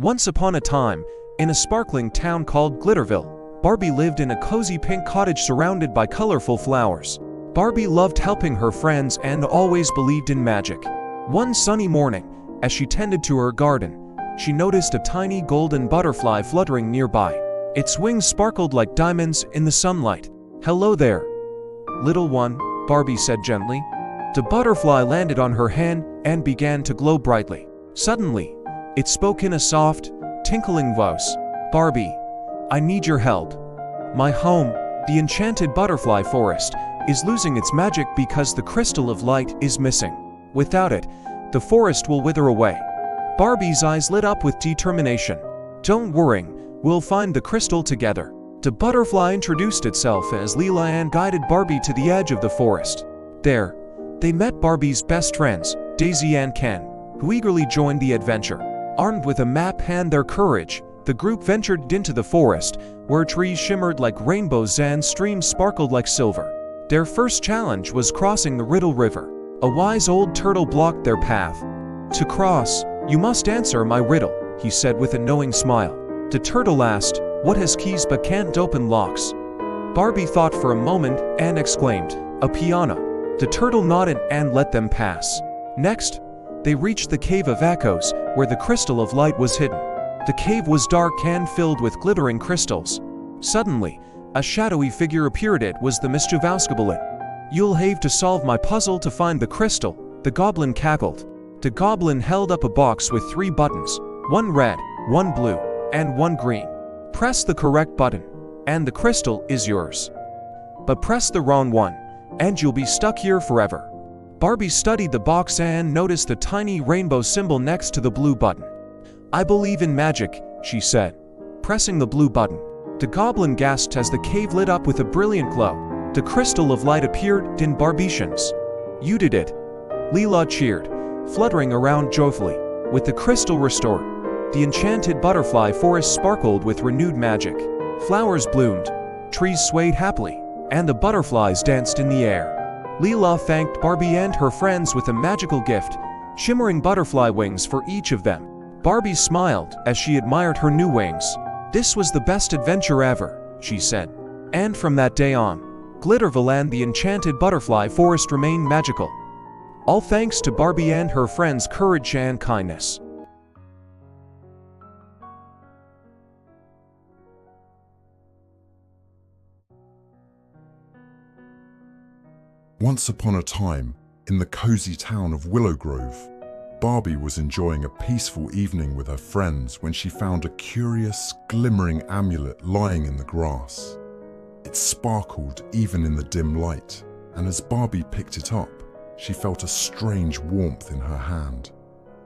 Once upon a time, in a sparkling town called Glitterville, Barbie lived in a cozy pink cottage surrounded by colorful flowers. Barbie loved helping her friends and always believed in magic. One sunny morning, as she tended to her garden, she noticed a tiny golden butterfly fluttering nearby. Its wings sparkled like diamonds in the sunlight. "Hello there, little one," Barbie said gently. The butterfly landed on her hand and began to glow brightly. Suddenly, it spoke in a soft, tinkling voice. "Barbie, I need your help. My home, the enchanted butterfly forest, is losing its magic because the crystal of light is missing. Without it, the forest will wither away." Barbie's eyes lit up with determination. "Don't worry, we'll find the crystal together." The butterfly introduced itself as Leela and guided Barbie to the edge of the forest. There, they met Barbie's best friends, Daisy and Ken, who eagerly joined the adventure. Armed with a map and their courage, the group ventured into the forest, where trees shimmered like rainbows and streams sparkled like silver. Their first challenge was crossing the Riddle River. A wise old turtle blocked their path. "To cross, you must answer my riddle," he said with a knowing smile. The turtle asked, "What has keys but can't open locks?" Barbie thought for a moment and exclaimed, "A piano." The turtle nodded and let them pass. Next, they reached the Cave of Echoes, where the crystal of light was hidden. The cave was dark and filled with glittering crystals. Suddenly, a shadowy figure appeared. It was the mischievous goblin. "You'll have to solve my puzzle to find the crystal," the goblin cackled. The goblin held up a box with 3 buttons, one red, one blue, and one green. "Press the correct button, and the crystal is yours. But press the wrong one, and you'll be stuck here forever." Barbie studied the box and noticed the tiny rainbow symbol next to the blue button. "I believe in magic," she said, pressing the blue button. The goblin gasped as the cave lit up with a brilliant glow. The crystal of light appeared in Barbie's hands. "You did it!" Leela cheered, fluttering around joyfully. With the crystal restored, the enchanted butterfly forest sparkled with renewed magic. Flowers bloomed, trees swayed happily, and the butterflies danced in the air. Leela thanked Barbie and her friends with a magical gift, shimmering butterfly wings for each of them. Barbie smiled as she admired her new wings. "This was the best adventure ever," she said. And from that day on, Glitterville and the enchanted butterfly forest remained magical. All thanks to Barbie and her friends' courage and kindness. Once upon a time, in the cozy town of Willow Grove, Barbie was enjoying a peaceful evening with her friends when she found a curious, glimmering amulet lying in the grass. It sparkled even in the dim light, and as Barbie picked it up, she felt a strange warmth in her hand.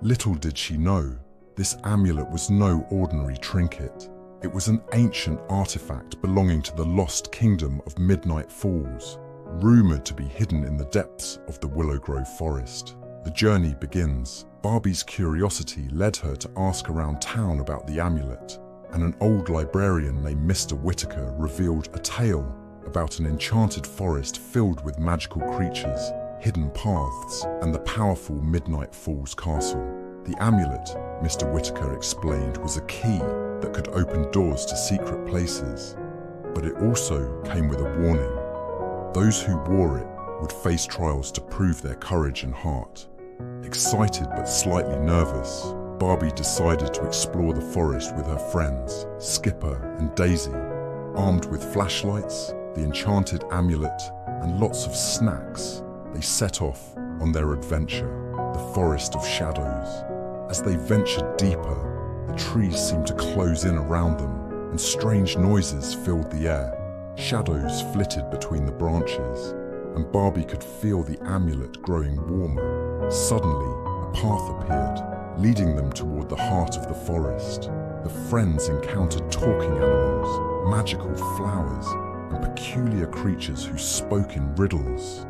Little did she know, this amulet was no ordinary trinket. It was an ancient artifact belonging to the lost kingdom of Midnight Falls, rumored to be hidden in the depths of the Willow Grove forest. The journey begins. Barbie's curiosity led her to ask around town about the amulet, and an old librarian named Mr. Whitaker revealed a tale about an enchanted forest filled with magical creatures, hidden paths, and the powerful Midnight Falls castle. The amulet, Mr. Whitaker explained, was a key that could open doors to secret places, but it also came with a warning. Those who wore it would face trials to prove their courage and heart. Excited but slightly nervous, Barbie decided to explore the forest with her friends, Skipper and Daisy. Armed with flashlights, the enchanted amulet, and lots of snacks, they set off on their adventure, the Forest of Shadows. As they ventured deeper, the trees seemed to close in around them, and strange noises filled the air. Shadows flitted between the branches, and Barbie could feel the amulet growing warmer. Suddenly, a path appeared, leading them toward the heart of the forest. The friends encountered talking animals, magical flowers, and peculiar creatures who spoke in riddles.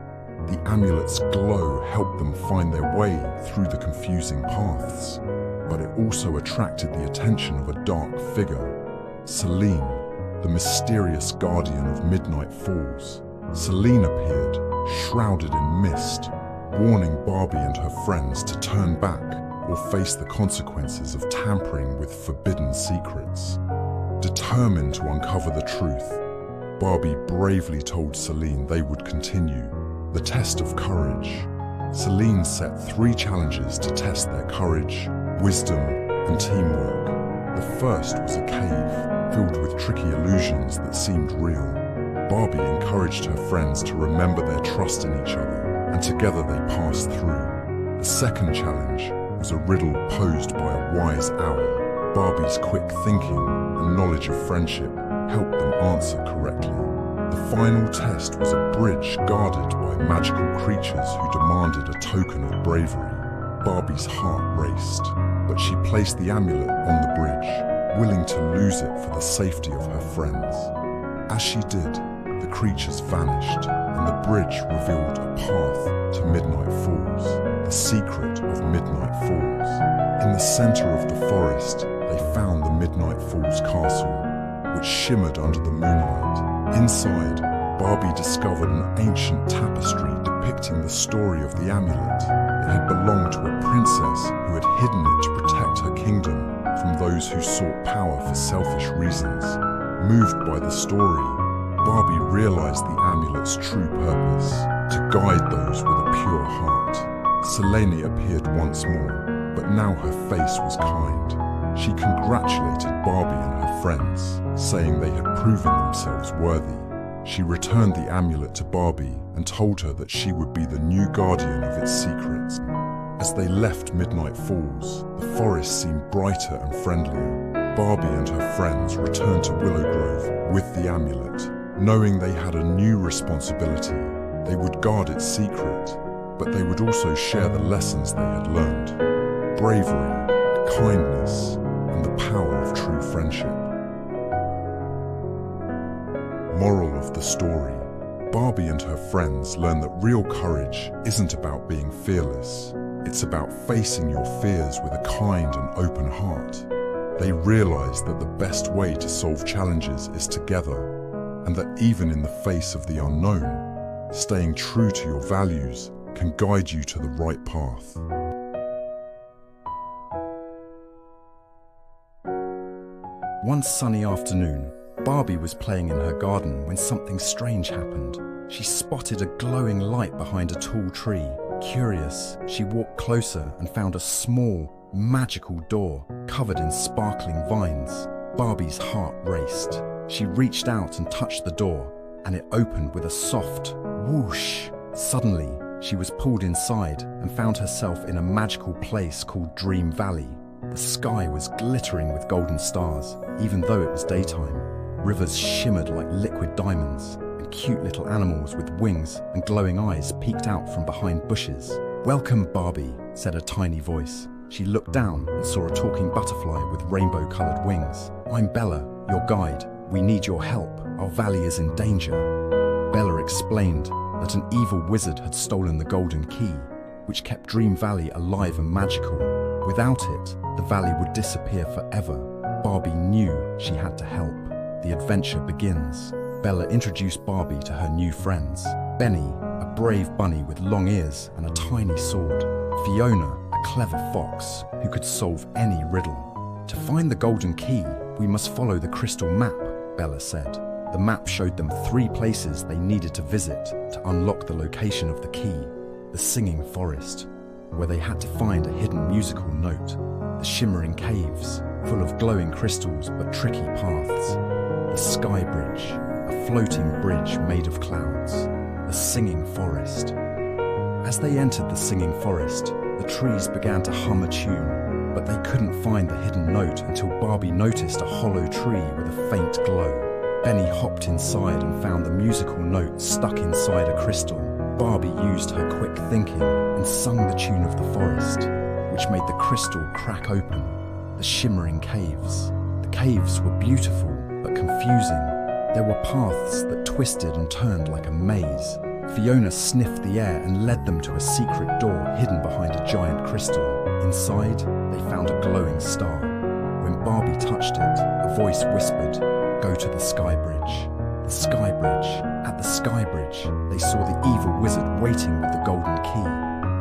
The amulet's glow helped them find their way through the confusing paths, but it also attracted the attention of a dark figure, Celine, the mysterious guardian of Midnight Falls. Celine appeared, shrouded in mist, warning Barbie and her friends to turn back or face the consequences of tampering with forbidden secrets. Determined to uncover the truth, Barbie bravely told Celine they would continue the test of courage. Celine set 3 challenges to test their courage, wisdom, and teamwork. The first was a cave filled with tricky illusions that seemed real. Barbie encouraged her friends to remember their trust in each other, and together they passed through. The second challenge was a riddle posed by a wise owl. Barbie's quick thinking and knowledge of friendship helped them answer correctly. The final test was a bridge guarded by magical creatures who demanded a token of bravery. Barbie's heart raced, but she placed the amulet on the bridge, willing to lose it for the safety of her friends. As she did, the creatures vanished, and the bridge revealed a path to Midnight Falls, the secret of Midnight Falls. In the center of the forest, they found the Midnight Falls castle, which shimmered under the moonlight. Inside, Barbie discovered an ancient tapestry depicting the story of the amulet. It had belonged to a princess who had hidden it to protect her kingdom from those who sought power for selfish reasons. Moved by the story, Barbie realized the amulet's true purpose, to guide those with a pure heart. Selene appeared once more, but now her face was kind. She congratulated Barbie and her friends, saying they had proven themselves worthy. She returned the amulet to Barbie and told her that she would be the new guardian of its secrets. As they left Midnight Falls, the forest seemed brighter and friendlier. Barbie and her friends returned to Willow Grove with the amulet, knowing they had a new responsibility. They would guard its secret, but they would also share the lessons they had learned. Bravery, kindness, and the power of true friendship. Moral of the story: Barbie and her friends learn that real courage isn't about being fearless. It's about facing your fears with a kind and open heart. They realize that the best way to solve challenges is together, and that even in the face of the unknown, staying true to your values can guide you to the right path. One sunny afternoon, Barbie was playing in her garden when something strange happened. She spotted a glowing light behind a tall tree. Curious, she walked closer and found a small, magical door covered in sparkling vines. Barbie's heart raced. She reached out and touched the door, and it opened with a soft whoosh. Suddenly, she was pulled inside and found herself in a magical place called Dream Valley. The sky was glittering with golden stars, even though it was daytime. Rivers shimmered like liquid diamonds, and cute little animals with wings and glowing eyes peeked out from behind bushes. "Welcome, Barbie," said a tiny voice. She looked down and saw a talking butterfly with rainbow-colored wings. "I'm Bella, your guide. We need your help. Our valley is in danger." Bella explained that an evil wizard had stolen the golden key, which kept Dream Valley alive and magical. Without it, the valley would disappear forever. Barbie knew she had to help. The adventure begins. Bella introduced Barbie to her new friends. Benny, a brave bunny with long ears and a tiny sword. Fiona, a clever fox who could solve any riddle. "To find the golden key, we must follow the crystal map," Bella said. The map showed them 3 places they needed to visit to unlock the location of the key. The singing forest, where they had to find a hidden musical note. The shimmering caves, full of glowing crystals but tricky paths. The sky bridge, a floating bridge made of clouds. The singing forest. As they entered the singing forest, the trees began to hum a tune, but they couldn't find the hidden note until Barbie noticed a hollow tree with a faint glow. Benny hopped inside and found the musical note stuck inside a crystal. Barbie used her quick thinking and sung the tune of the forest, which made the crystal crack open. The shimmering caves. The caves were beautiful but confusing. There were paths that twisted and turned like a maze. Fiona sniffed the air and led them to a secret door hidden behind a giant crystal. Inside, they found a glowing star. When Barbie touched it, a voice whispered, "Go to the sky bridge." The sky bridge. At the sky bridge, they saw the evil wizard waiting with the golden key.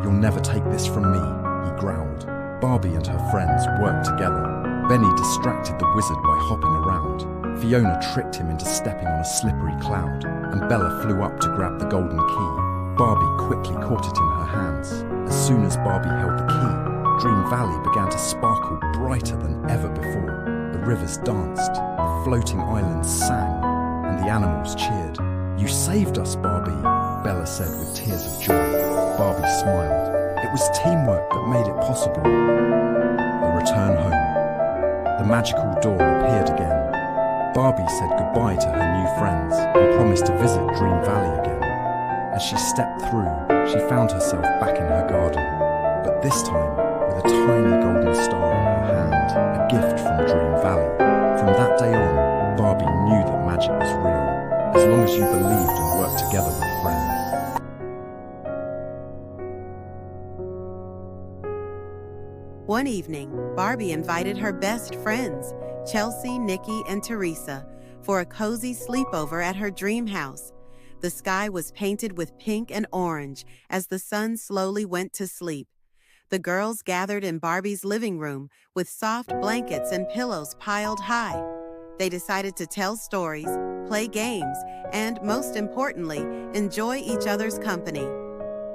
"You'll never take this from me," he growled. Barbie and her friends worked together. Benny distracted the wizard by hopping around. Fiona tricked him into stepping on a slippery cloud, and Bella flew up to grab the golden key. Barbie quickly caught it in her hands. As soon as Barbie held the key, Dream Valley began to sparkle brighter than ever before. The rivers danced, the floating islands sang, and the animals cheered. "You saved us, Barbie," Bella said with tears of joy. Barbie smiled. It was teamwork that made it possible. The return home. The magical door appeared again. Barbie said goodbye to her new friends and promised to visit Dream Valley again. As she stepped through, she found herself back in her garden, but this time with a tiny golden star in her hand, a gift from Dream Valley. From that day on, Barbie knew that magic was real, as long as you believed and worked together with friends. One evening, Barbie invited her best friends, Chelsea, Nikki, and Teresa, for a cozy sleepover at her dream house. The sky was painted with pink and orange as the sun slowly went to sleep. The girls gathered in Barbie's living room with soft blankets and pillows piled high. They decided to tell stories, play games, and most importantly, enjoy each other's company.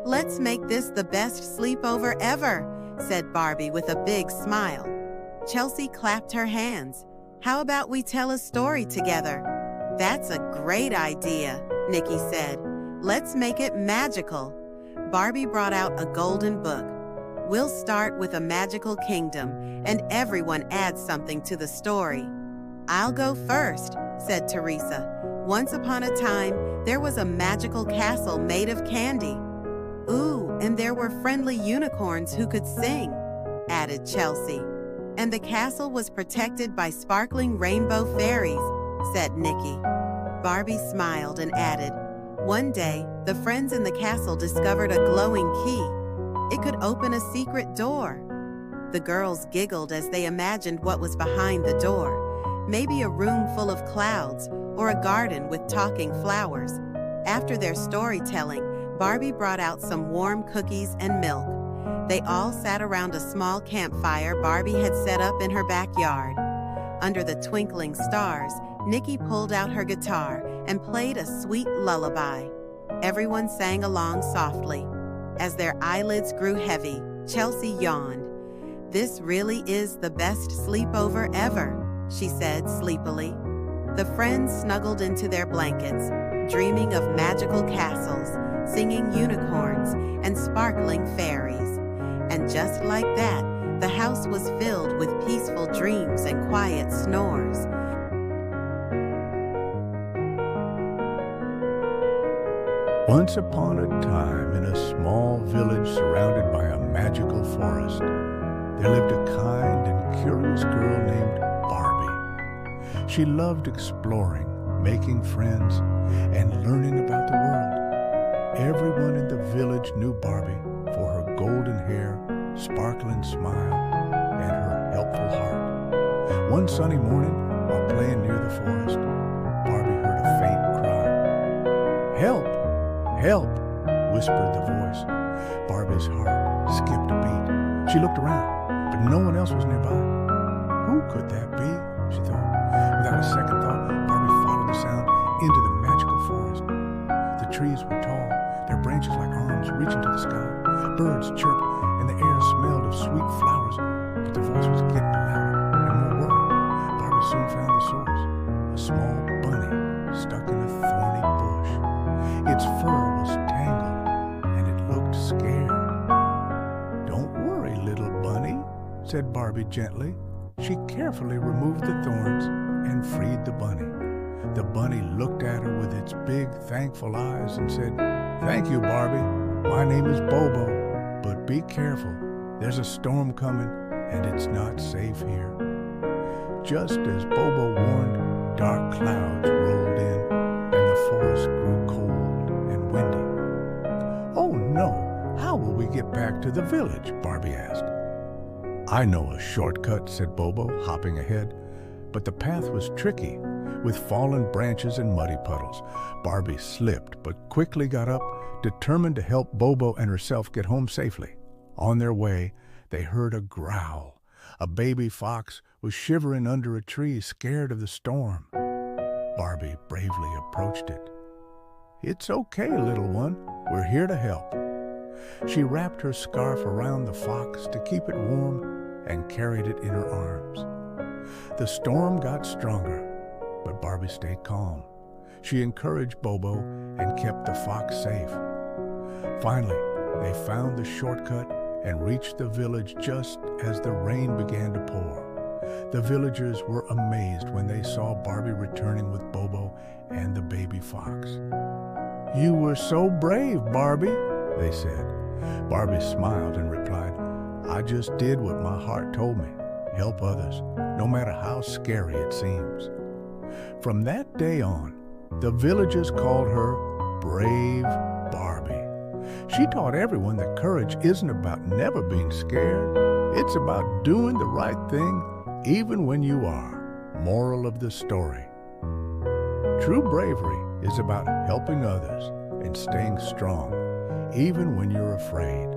"Let's make this the best sleepover ever," said Barbie with a big smile. Chelsea clapped her hands. "How about we tell a story together?" "That's a great idea," Nikki said. "Let's make it magical." Barbie brought out a golden book. "We'll start with a magical kingdom, and everyone adds something to the story." "I'll go first," said Teresa. "Once upon a time, there was a magical castle made of candy." "Ooh, and there were friendly unicorns who could sing," added Chelsea. "And the castle was protected by sparkling rainbow fairies," said Nikki. Barbie smiled and added, "One day, the friends in the castle discovered a glowing key. It could open a secret door." The girls giggled as they imagined what was behind the door. Maybe a room full of clouds or a garden with talking flowers. After their storytelling, Barbie brought out some warm cookies and milk. They all sat around a small campfire Barbie had set up in her backyard. Under the twinkling stars, Nikki pulled out her guitar and played a sweet lullaby. Everyone sang along softly. As their eyelids grew heavy, Chelsea yawned. "This really is the best sleepover ever," she said sleepily. The friends snuggled into their blankets, dreaming of magical castles, singing unicorns, and sparkling fairies. And just like that, the house was filled with peaceful dreams and quiet snores. Once upon a time, in a small village surrounded by a magical forest, there lived a kind and curious girl named Barbie. She loved exploring, making friends, and learning about the world. Everyone in the village knew Barbie for her golden hair, sparkling smile, and her helpful heart. One sunny morning, while playing near the forest, Barbie heard a faint cry. "Help! Help!" whispered the voice. Barbie's heart skipped a beat. She looked around, but no one else was nearby. Who could that be? She thought. Without a second thought, Barbie followed the sound into the magical forest. The trees were tall, their branches like arms reaching to the sky. Birds chirped, and the air smelled of sweet flowers, but the voice was getting louder and more worried. Barbie soon found the source, a small bunny stuck in a thorny bush. Its fur was tangled, and it looked scared. "Don't worry, little bunny," said Barbie gently. She carefully removed the thorns and freed the bunny. The bunny looked at her with its big, thankful eyes and said, "Thank you, Barbie. My name is Bobo, but be careful. There's a storm coming, and it's not safe here." Just as Bobo warned, dark clouds rolled in, and the forest grew cold and windy. "Oh no, how will we get back to the village?" Barbie asked. "I know a shortcut," said Bobo, hopping ahead. But the path was tricky, with fallen branches and muddy puddles. Barbie slipped, but quickly got up, determined to help Bobo and herself get home safely. On their way, they heard a growl. A baby fox was shivering under a tree, scared of the storm. Barbie bravely approached it. "It's okay, little one. We're here to help." She wrapped her scarf around the fox to keep it warm and carried it in her arms. The storm got stronger, but Barbie stayed calm. She encouraged Bobo and kept the fox safe. Finally, they found the shortcut and reached the village just as the rain began to pour. The villagers were amazed when they saw Barbie returning with Bobo and the baby fox. "You were so brave, Barbie," they said. Barbie smiled and replied, "I just did what my heart told me. Help others, no matter how scary it seems." From that day on, the villagers called her Brave Barbie. She taught everyone that courage isn't about never being scared. It's about doing the right thing, even when you are. Moral of the story: true bravery is about helping others and staying strong, even when you're afraid.